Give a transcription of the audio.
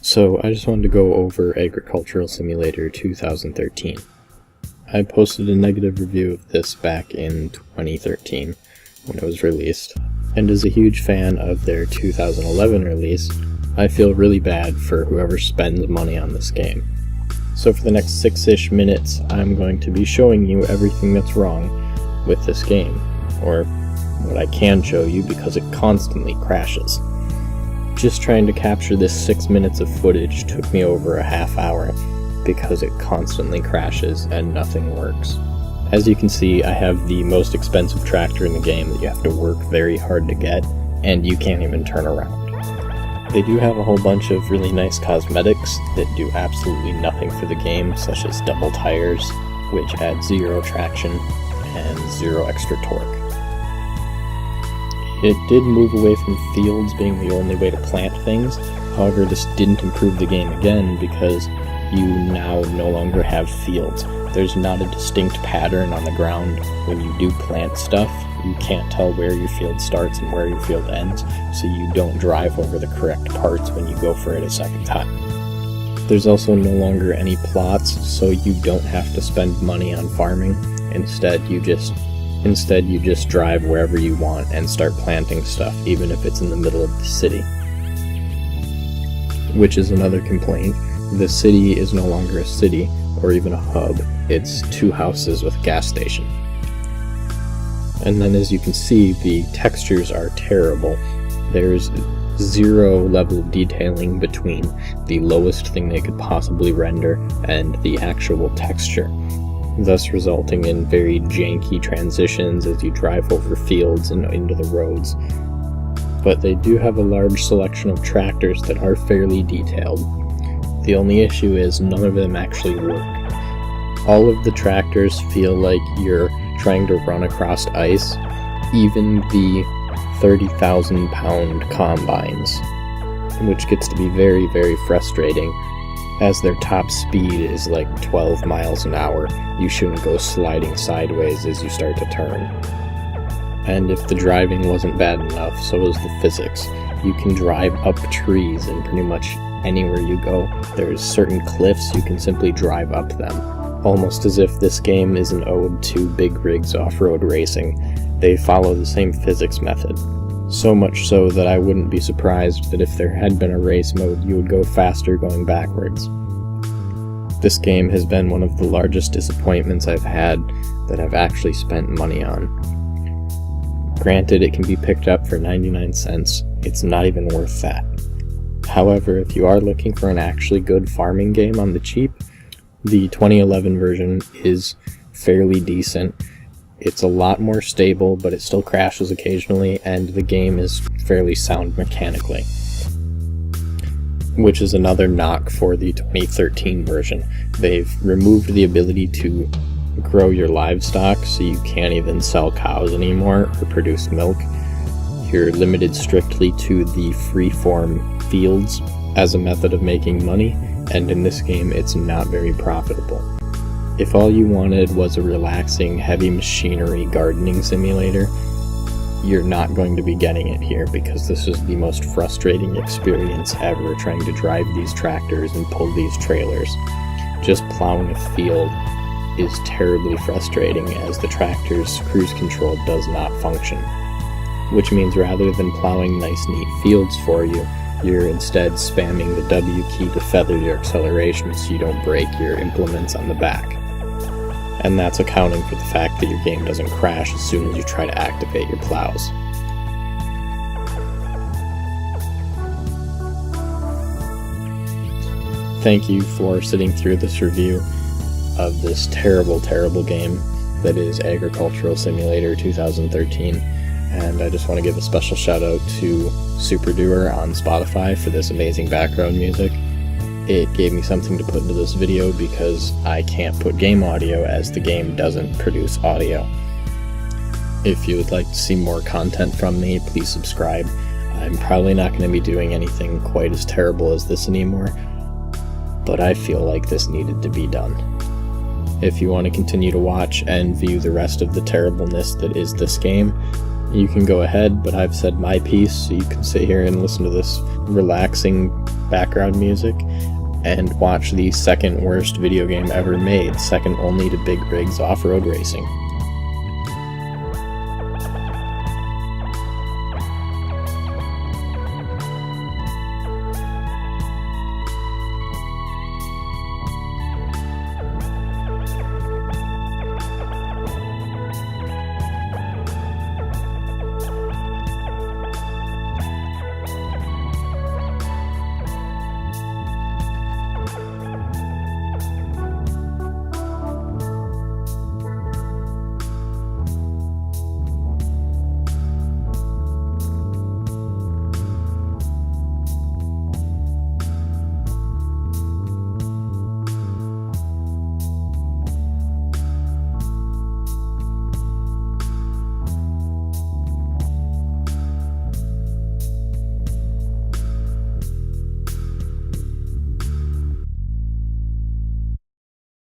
So I just wanted to go over Agricultural Simulator 2013. I posted a negative review of this back in 2013 when it was released, and as a huge fan of their 2011 release, I feel really bad for whoever spends money on this game. So for the next 6-ish minutes, I'm going to be showing you everything that's wrong with this game, or what I can show you because it constantly crashes. Just trying to capture this 6 minutes of footage took me over a half hour because it constantly crashes and nothing works. As you can see, I have the most expensive tractor in the game that you have to work very hard to get, and you can't even turn around. They do have a whole bunch of really nice cosmetics that do absolutely nothing for the game, such as double tires, which add 0 traction and 0 extra torque. It did move away from fields being the only way to plant things, however this didn't improve the game again because you now no longer have fields. There's not a distinct pattern on the ground when you do plant stuff. You can't tell where your field starts and where your field ends, so you don't drive over the correct parts when you go for it a second time. There's also no longer any plots, so you don't have to spend money on farming. Instead you just drive wherever you want and start planting stuff, even if it's in the middle of the city. Which is another complaint. The city is no longer a city, or even a hub. It's 2 houses with a gas station. And then as you can see, the textures are terrible. There's 0 level of detailing between the lowest thing they could possibly render and the actual texture, thus resulting in very janky transitions as you drive over fields and into the roads. But they do have a large selection of tractors that are fairly detailed. The only issue is none of them actually work. All of the tractors feel like you're trying to run across ice, even the 30,000 pound combines, which gets to be very, very frustrating. As their top speed is like 12 miles an hour, you shouldn't go sliding sideways as you start to turn. And if the driving wasn't bad enough, so was the physics. You can drive up trees in pretty much anywhere you go. There's certain cliffs you can simply drive up them, almost as if this game is an ode to big rigs off-road racing. They follow the same physics method. So much so that I wouldn't be surprised that if there had been a race mode, you would go faster going backwards. This game has been one of the largest disappointments I've had that I've actually spent money on. Granted, it can be picked up for 99 cents. It's not even worth that. However, if you are looking for an actually good farming game on the cheap, the 2011 version is fairly decent. It's a lot more stable, but it still crashes occasionally, and the game is fairly sound mechanically. Which is another knock for the 2013 version. They've removed the ability to grow your livestock, so you can't even sell cows anymore or produce milk. You're limited strictly to the free-form fields as a method of making money, and in this game it's not very profitable. If all you wanted was a relaxing, heavy machinery gardening simulator, you're not going to be getting it here, because this is the most frustrating experience ever trying to drive these tractors and pull these trailers. Just plowing a field is terribly frustrating as the tractor's cruise control does not function. Which means rather than plowing nice neat fields for you, you're instead spamming the W key to feather your acceleration so you don't break your implements on the back. And that's accounting for the fact that your game doesn't crash as soon as you try to activate your plows. Thank you for sitting through this review of this terrible, terrible game that is Agricultural Simulator 2013. And I just want to give a special shout out to Super Doer on Spotify for this amazing background music. It gave me something to put into this video because I can't put game audio as the game doesn't produce audio. If you would like to see more content from me, please subscribe. I'm probably not going to be doing anything quite as terrible as this anymore, but I feel like this needed to be done. If you want to continue to watch and view the rest of the terribleness that is this game, you can go ahead, but I've said my piece, so you can sit here and listen to this relaxing background music and watch the second worst video game ever made, second only to Big Rig's Off-Road Racing.